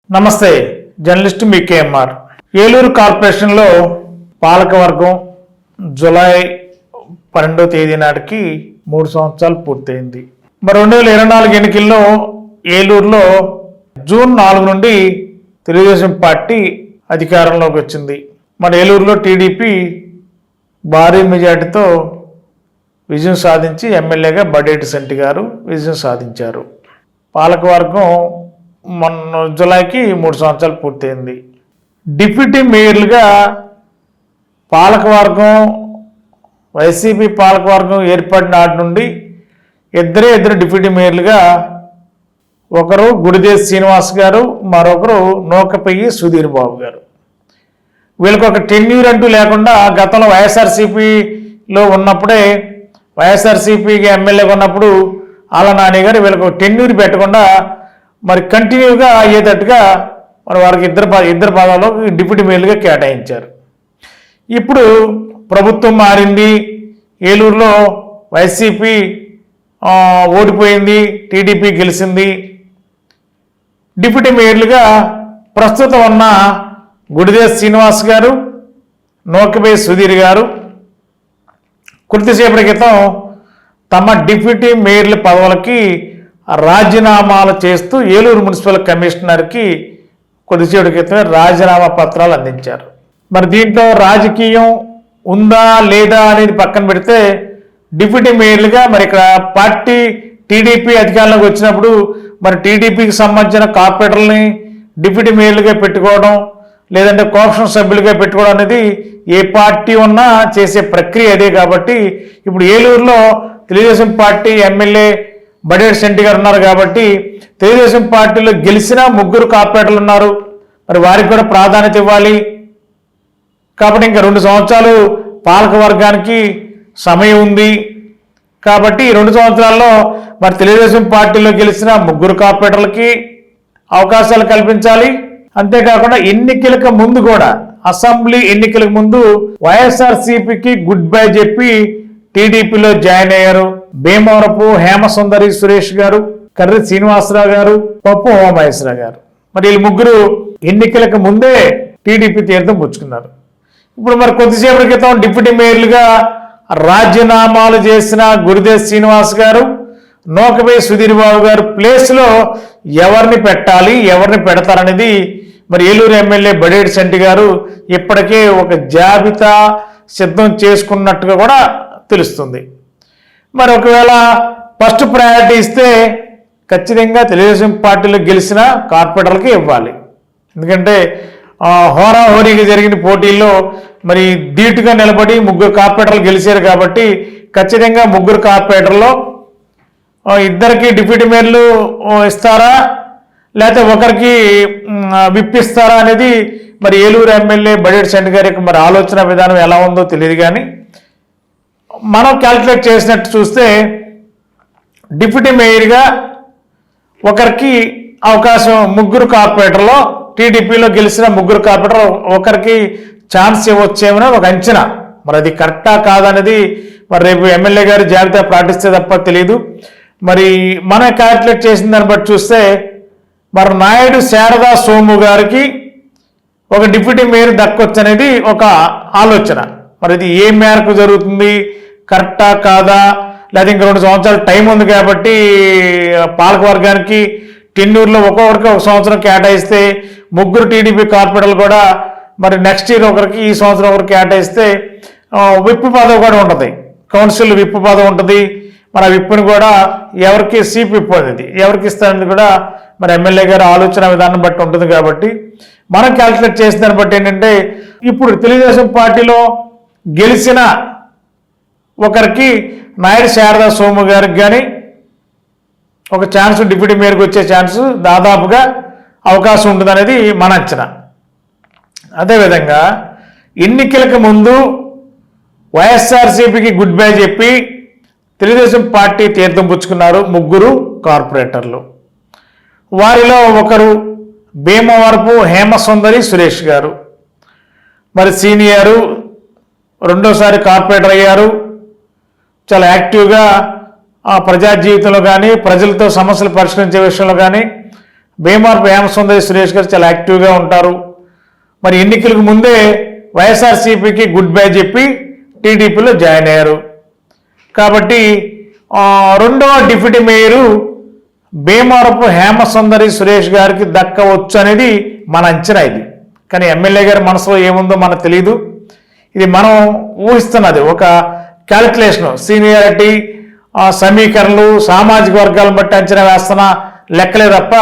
నమస్తే, జర్నలిస్ట్ మీ కేఎంఆర్. ఏలూరు కార్పొరేషన్లో పాలకవర్గం జూలై 12వ తేదీ నాటికి 3 సంవత్సరాలు పూర్తయింది. మరి 2024 ఎన్నికల్లో ఏలూరులో జూన్ 4 నుండి తెలుగుదేశం పార్టీ అధికారంలోకి వచ్చింది. మరి ఏలూరులో టీడీపీ భారీ మెజార్టీతో విజయం సాధించి ఎమ్మెల్యేగా బడేటి సంటి గారు విజయం సాధించారు. పాలకవర్గం మొన్న జూలైకి 3 సంవత్సరాలు పూర్తయింది. డిప్యూటీ మేయర్లుగా పాలకవర్గం వైసీపీ పాలకవర్గం ఏర్పడిన నాటి నుండి ఇద్దరు డిప్యూటీ మేయర్లుగా ఒకరు గుడిదేశ్ శ్రీనివాస్ గారు, మరొకరు నూకపెయ్యి సుధీర్ బాబు గారు. వీళ్ళకి ఒక టెన్యూర్ అంటూ లేకుండా గతంలో వైఎస్ఆర్సీపీలో ఉన్నప్పుడే వైఎస్ఆర్సీపీకి ఎమ్మెల్యేగా ఉన్నప్పుడు ఆళ్ళ నాని గారు వీళ్ళకి ఒక టెన్యూర్ పెట్టకుండా మరి కంటిన్యూగా అయ్యేటట్టుగా మరి వారికి ఇద్దరు పదాల్లో డిప్యూటీ మేయర్లుగా కేటాయించారు. ఇప్పుడు ప్రభుత్వం మారింది, ఏలూరులో వైసీపీ ఓడిపోయింది, టీడీపీ గెలిచింది. డిప్యూటీ మేయర్లుగా ప్రస్తుతం ఉన్న గుడిదేశ్ శ్రీనివాస్ గారు, నూకపెయ్యి సుధీర్ గారు కొద్దిసేపటి క్రితం తమ డిప్యూటీ మేయర్ల పదవులకి రాజీనామాలు చేస్తూ ఏలూరు మున్సిపల్ కమిషనర్కి కొద్దిసేపటి క్రితమే రాజీనామా పత్రాలు అందించారు. మరి దీంట్లో రాజకీయం ఉందా లేదా అనేది పక్కన పెడితే డిప్యూటీ మేయర్లుగా మరి ఇక్కడ పార్టీ టీడీపీ అధికారంలోకి వచ్చినప్పుడు మరి టీడీపీకి సంబంధించిన కార్పొరేటర్లని డిప్యూటీ మేయర్లుగా పెట్టుకోవడం లేదంటే కోఆప్షన్ సభ్యులుగా పెట్టుకోవడం అనేది ఏ పార్టీ ఉన్నా చేసే ప్రక్రియ అదే. కాబట్టి ఇప్పుడు ఏలూరులో తెలుగుదేశం పార్టీ ఎమ్మెల్యే బడేటి సంటి గారు ఉన్నారు కాబట్టి తెలుగుదేశం పార్టీలో గెలిచిన 3 కార్పొరేటర్లు ఉన్నారు, మరి వారికి కూడా ప్రాధాన్యత ఇవ్వాలి. కాబట్టి ఇంకా 2 సంవత్సరాలు పాలక వర్గానికి సమయం ఉంది. కాబట్టి 2 సంవత్సరాల్లో మరి తెలుగుదేశం పార్టీలో గెలిచిన 3 కార్పొరేటర్లకి అవకాశాలు కల్పించాలి. అంతేకాకుండా ఎన్నికలకు ముందు కూడా అసెంబ్లీ ఎన్నికలకు ముందు వైఎస్ఆర్సీపీకి గుడ్ బై చెప్పి టీడీపీలో జాయిన్ అయ్యారు భీమవరపు హేమసుందరి సురేష్ గారు, కర్రి శ్రీనివాసరావు గారు, పప్పు ఉమామహేశ్వరరావు గారు. మరి వీళ్ళు 3 ఎన్నికలకు ముందే టీడీపీ తీర్థం పుచ్చుకున్నారు. ఇప్పుడు మరి కొద్దిసేపటి క్రితం డిప్యూటీ మేయర్లుగా రాజీనామాలు చేసిన గుడిదేశ్ శ్రీనివాస్ గారు, నూకపెయ్యి సుధీర్ బాబు గారు ప్లేస్లో ఎవరిని పెట్టాలి, ఎవరిని పెడతారనేది మరి ఏలూరు ఎమ్మెల్యే బడేటి సంటి గారు ఇప్పటికే ఒక జాబితా సిద్ధం చేసుకున్నట్టుగా కూడా తెలుస్తుంది. మరి ఒకవేళ ఫస్ట్ ప్రయారిటీ ఇస్తే ఖచ్చితంగా తెలుగుదేశం పార్టీలో గెలిచిన కార్పొరేటర్లకి ఇవ్వాలి. ఎందుకంటే హోరాహోరీగా జరిగిన పోటీల్లో మరి ధీటుగా నిలబడి 3 కార్పొరేటర్లు గెలిచారు కాబట్టి ఖచ్చితంగా 3 కార్పొరేటర్లో ఇద్దరికి డిప్యూటీ మేయర్లు ఇస్తారా లేకపోతే ఒకరికి విప్పిస్తారా అనేది మరి ఏలూరు ఎమ్మెల్యే బడేటి సంటి గారి మరి ఆలోచన విధానం ఎలా ఉందో తెలియదు. కానీ మనం క్యాల్కులేట్ చేసినట్టు చూస్తే డిప్యూటీ మేయర్గా ఒకరికి అవకాశం 3 కార్పొరేటర్లో టీడీపీలో గెలిచిన 3 కార్పొరేటర్ ఒకరికి ఛాన్స్ ఇవ్వచ్చేమో ఒక అంచనా. మరి అది కరెక్టా కాదనేది మరి రేపు ఎమ్మెల్యే గారు జాబితా ప్రకటిస్తే తప్ప తెలియదు. మరి మనం క్యాల్కులేట్ చేసిన దాన్ని బట్టి చూస్తే మరి నాయుడు శారదా సోము గారికి ఒక డిప్యూటీ మేయర్ దక్కొచ్చు అనేది ఒక ఆలోచన. మరి ఇది ఏ మేరకు జరుగుతుంది, కరెక్టా కాదా, లేదా ఇంకా 2 సంవత్సరాలు టైం ఉంది కాబట్టి పాలకవర్గానికి టెన్యూర్లో ఒక్కొక్కరికి 1 సంవత్సరం కేటాయిస్తే 3 టీడీపీ కార్పొరేటర్లు కూడా మరి నెక్స్ట్ ఇయర్ ఒకరికి, ఈ సంవత్సరం ఒకరికి కేటాయిస్తే విప్పు పదవి కూడా ఉంటుంది, కౌన్సిల్ విప్పు పదవి ఉంటుంది. మరి ఆ విప్పుని కూడా ఎవరికి సీప్ విప్పు అనేది ఎవరికి ఇస్తారనేది కూడా మరి ఎమ్మెల్యే గారి ఆలోచన విధానం బట్టి ఉంటుంది. కాబట్టి మనం క్యాల్కులేట్ చేసిన దాన్ని బట్టి ఏంటంటే ఇప్పుడు తెలుగుదేశం పార్టీలో గెలిచిన ఒకరికి నాయుడు శారదా సోము గారికి కానీ ఒక ఛాన్స్ డిప్యూటీ మేయర్కి వచ్చే ఛాన్స్ దాదాపుగా అవకాశం ఉంటుందనేది మన అంచనా. అదేవిధంగా ఎన్నికలకు ముందు వైఎస్ఆర్సీపీకి గుడ్ బై చెప్పి తెలుగుదేశం పార్టీ తీర్థం పుచ్చుకున్నారు 3 కార్పొరేటర్లు. వారిలో ఒకరు భీమవరపు హేమసుందరి సురేష్ గారు, మరి సీనియరు, 2వ కార్పొరేటర్ అయ్యారు. చాలా యాక్టివ్గా ప్రజా జీవితంలో కానీ ప్రజలతో సమస్యలు పరిష్కరించే విషయంలో కానీ భీమవరపు హేమసుందరి సురేష్ గారు చాలా యాక్టివ్గా ఉంటారు. మరి ఎన్నికలకు ముందే వైఎస్ఆర్సీపీకి గుడ్ బై చెప్పి టీడీపీలో జాయిన్ అయ్యారు. కాబట్టి రెండవ డిప్యూటీ మేయరు భీమవరపు హేమసుందరి సురేష్ గారికి దక్కవచ్చు అనేది మన అంచనా. ఇది కానీ ఎమ్మెల్యే గారి మనసులో ఏముందో మనకు తెలియదు. ఇది మనం ఊహిస్తున్నది ఒక క్యాలిక్యులేషన్, సీనియారిటీ, సమీకరణలు, సామాజిక వర్గాలను బట్టి అంచనా వేస్తున్న లెక్కలే తప్ప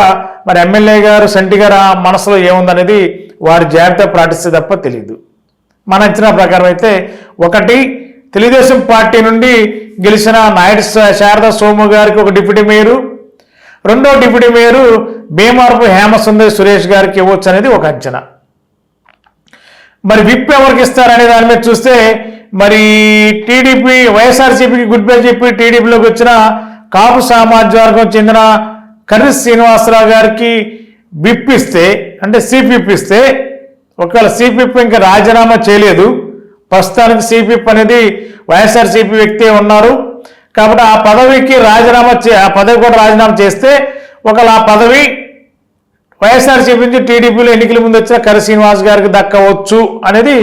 మరి ఎమ్మెల్యే గారు సంటి గారు మనసులో ఏముందనేది వారి జాగ్రత్త పాటిస్తే తప్ప తెలియదు. మన అంచనా ప్రకారం అయితే ఒకటి తెలుగుదేశం పార్టీ నుండి గెలిచిన నాయుడు శారదా సోము గారికి ఒక డిప్యూటీ మేయరు, రెండో డిప్యూటీ మేయరు భీమవరపు హేమసుందరి సురేష్ గారికి ఇవ్వచ్చు అనేది ఒక అంచనా. మరి విప్ ఎవరికి ఇస్తారనే దాని మీద చూస్తే మరి టీడీపీ వైఎస్ఆర్సీపీకి గుడ్ బై చెప్పి టీడీపీలోకి వచ్చిన కాపు సామాజిక వర్గం చెందిన కర్రి శ్రీనివాసరావు గారికి విప్ ఇస్తే, అంటే సిపిప్ ఇస్తే, ఒకవేళ సిపిప్ ఇంకా రాజీనామా చేయలేదు, ప్రస్తుతానికి సిపిప్ అనేది వైఎస్ఆర్సీపీ వ్యక్తే ఉన్నారు కాబట్టి ఆ పదవికి ఆ పదవి కూడా రాజీనామా చేస్తే ఒకవేళ ఆ పదవి వైఎస్ఆర్సీపీ నుంచి టీడీపీలో ఎన్నికల ముందు వచ్చిన కర్రి శ్రీనివాస్ గారికి దక్కవచ్చు అనేది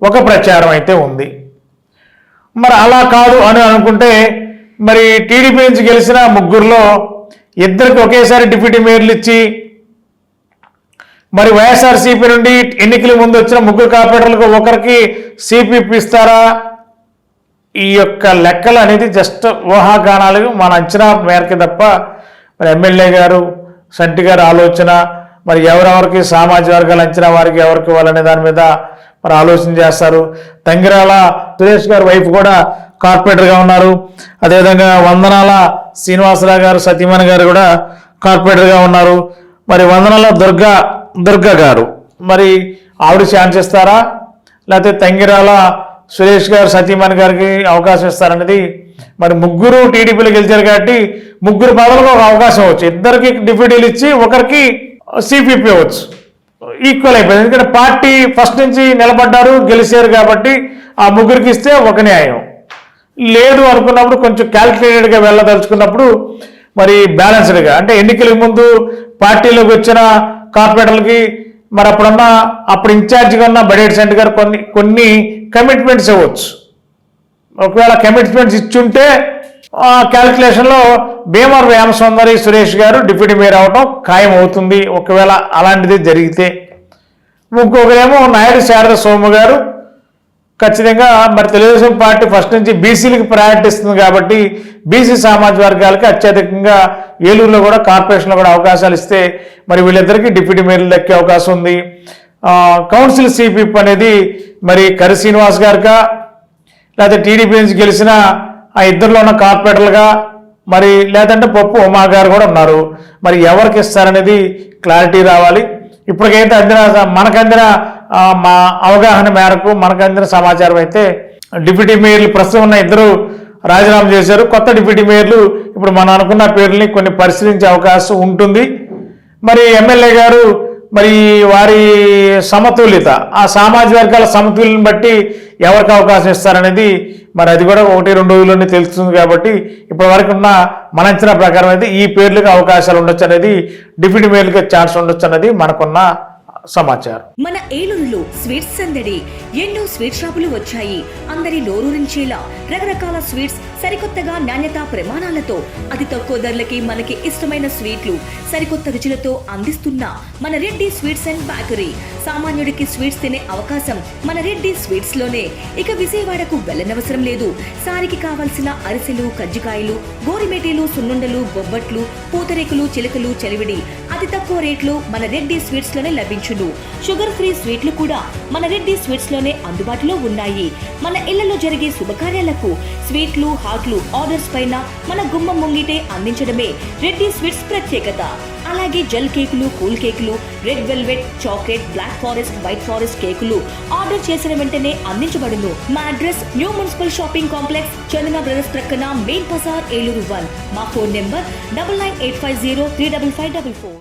ఒక ప్రచారం అయితే ఉంది. మరి అలా కాదు అని అనుకుంటే మరి టీడీపీ నుంచి గెలిచిన ముగ్గురులో ఇద్దరికి ఒకేసారి డిప్యూటీ మేయర్లు ఇచ్చి మరి వైఎస్ఆర్సీపీ నుండి ఎన్నికల ముందు వచ్చిన ముగ్గురు కార్పొరేటర్లకు ఒకరికి సిపిపి ఇస్తారా? ఈ యొక్క లెక్కలు అనేది జస్ట్ ఊహాగానాలు, మన అంచనా మేరకు తప్ప మరి ఎమ్మెల్యే గారు సంటి గారు ఆలోచన మరి ఎవరెవరికి సామాజిక వర్గాల అంచనా వారికి ఎవరికి ఇవ్వాలనే దాని మీద మరి ఆలోచన చేస్తారు. తంగిరాల సురేష్ గారు వైఫ్ కూడా కార్పొరేటర్గా ఉన్నారు. అదేవిధంగా వందనాల శ్రీనివాసరావు గారు సతీమణి గారు కూడా కార్పొరేటర్గా ఉన్నారు. మరి వందనాల దుర్గా గారు మరి ఆవిడ ఛాన్స్ ఇస్తారా, లేకపోతే తంగిరాల సురేష్ గారు సతీమణి గారికి అవకాశం ఇస్తారనేది మరి ముగ్గురు టీడీపీలో గెలిచారు కాబట్టి ముగ్గురు పదవులకు ఒక అవకాశం ఇవ్వచ్చు. ఇద్దరికి డిప్యూటీలు ఇచ్చి ఒకరికి సిపిపి ఇవ్వచ్చు. ఈక్వల్ అయిపోయింది. ఎందుకంటే పార్టీ ఫస్ట్ నుంచి నిలబడ్డారు, గెలిచారు కాబట్టి ఆ ముగ్గురికి ఇస్తే ఒక న్యాయం. లేదు అనుకున్నప్పుడు కొంచెం క్యాల్కులేటెడ్గా వెళ్ళదలుచుకున్నప్పుడు మరి బ్యాలెన్స్డ్గా, అంటే ఎన్నికలకు ముందు పార్టీలోకి వచ్చిన కార్పొరేటర్లకి మరి అప్పుడు ఇన్ఛార్జిగా ఉన్న బడేటి సంటి గారు కొన్ని కమిట్మెంట్స్ ఇవ్వచ్చు. ఒకవేళ కమిట్మెంట్స్ ఇచ్చుంటే క్యాల్కులేషన్లో భీమవరపు హేమసుందరి సురేష్ గారు డిప్యూటీ మేయర్ అవడం ఖాయం అవుతుంది. ఒకవేళ అలాంటిది జరిగితే ఇంకొకరేమో నాయుడు శారద సోము గారు ఖచ్చితంగా మరి తెలుగుదేశం పార్టీ ఫస్ట్ నుంచి బీసీలకు ప్రయారిటీ ఇస్తుంది కాబట్టి బీసీ సామాజిక వర్గాలకి అత్యధికంగా ఏలూరులో కూడా కార్పొరేషన్లో కూడా అవకాశాలు ఇస్తే మరి వీళ్ళిద్దరికీ డిప్యూటీ మేయర్లు దక్కే అవకాశం ఉంది. కౌన్సిల్ సిపిప్ అనేది మరి కర్రి శ్రీనివాస్ గారికా లేకపోతే టీడీపీ నుంచి గెలిచిన ఆ ఇద్దరిలో ఉన్న కార్పొరేటర్లుగా మరి లేదంటే పప్పు ఉమా గారు కూడా ఉన్నారు. మరి ఎవరికి ఇస్తారనేది క్లారిటీ రావాలి. ఇప్పటికైతే మనకందిన మా అవగాహన మేరకు మనకందిన సమాచారం అయితే డిప్యూటీ మేయర్లు ప్రస్తుతం ఉన్న ఇద్దరు రాజీనామా చేశారు. కొత్త డిప్యూటీ మేయర్లు ఇప్పుడు మనం అనుకున్న పేర్లని కొన్ని పరిశీలించే అవకాశం ఉంటుంది. మరి ఎమ్మెల్యే గారు మరి వారి సమతుల్యత, ఆ సామాజిక వర్గాల సమతుల్యతను బట్టి ఎవరికి అవకాశం ఇస్తారనేది మరి అది కూడా 1-2 రోజుల్లోనే తెలుస్తుంది. కాబట్టి ఇప్పటి వరకు ఉన్న మన అంచనా ప్రకారం అయితే ఈ పేర్లకు అవకాశాలు ఉండొచ్చు అనేది, డిప్యూటీ మేయర్లకు ఛాన్స్ ఉండొచ్చు అనేది మనకున్న సమాచారం. మన ఏలూరులో స్వీట్స్ సందడి, ఎన్నో స్వీట్ షాపులు వచ్చాయి. అందరి నోరూరించేలా రకరకాల స్వీట్స్ సరికొత్తగా నాణ్యత ప్రమాణాలతో అతి తక్కువ ధరలకి మనకి ఇష్టమైన స్వీట్లు సరికొత్త రుచులతో అందిస్తున్న మన రెడ్డి స్వీట్స్ అండ్ బేకరీ. సామాన్యుడికి స్వీట్స్ తినే అవకాశం మన రెడ్డి స్వీట్స్ లోనే. ఇక విజయవాడకు వెళ్ళనవసరం లేదు. సారికి కావలసిన అరిసెలు, కజ్జికాయలు, గోరిమేటీలు, సున్నుండలు, బొబ్బట్లు, పూతరేకులు, చిలకలు, చలివిడి అతి తక్కువ రేట్లు మన రెడ్డి స్వీట్స్ లోనే లభించును. షుగర్ ఫ్రీ స్వీట్లు కూడా మన రెడ్డి స్వీట్స్ లోనే అందుబాటులో ఉన్నాయి. మన ఇళ్లలో జరిగే శుభకార్యాలకు స్వీట్లు, హాట్లు ఆర్డర్స్ పైన మన గుమ్మం ముంగిటే అందించడమే రెడ్డి స్వీట్స్ ప్రత్యేకత. అలాగే జెల్ కేకులు, కూల్ కేకులు, red velvet, chocolate, black forest, white forest కేకులు ఆర్డర్ చేసిన వెంటనే అందించబడును. మా address new municipal shopping complex, Chandana brothers ప్రక్కన మెయిన్ బజార్, ఏలూరు 1. మా ఫోన్ నెంబర్ 9985035544.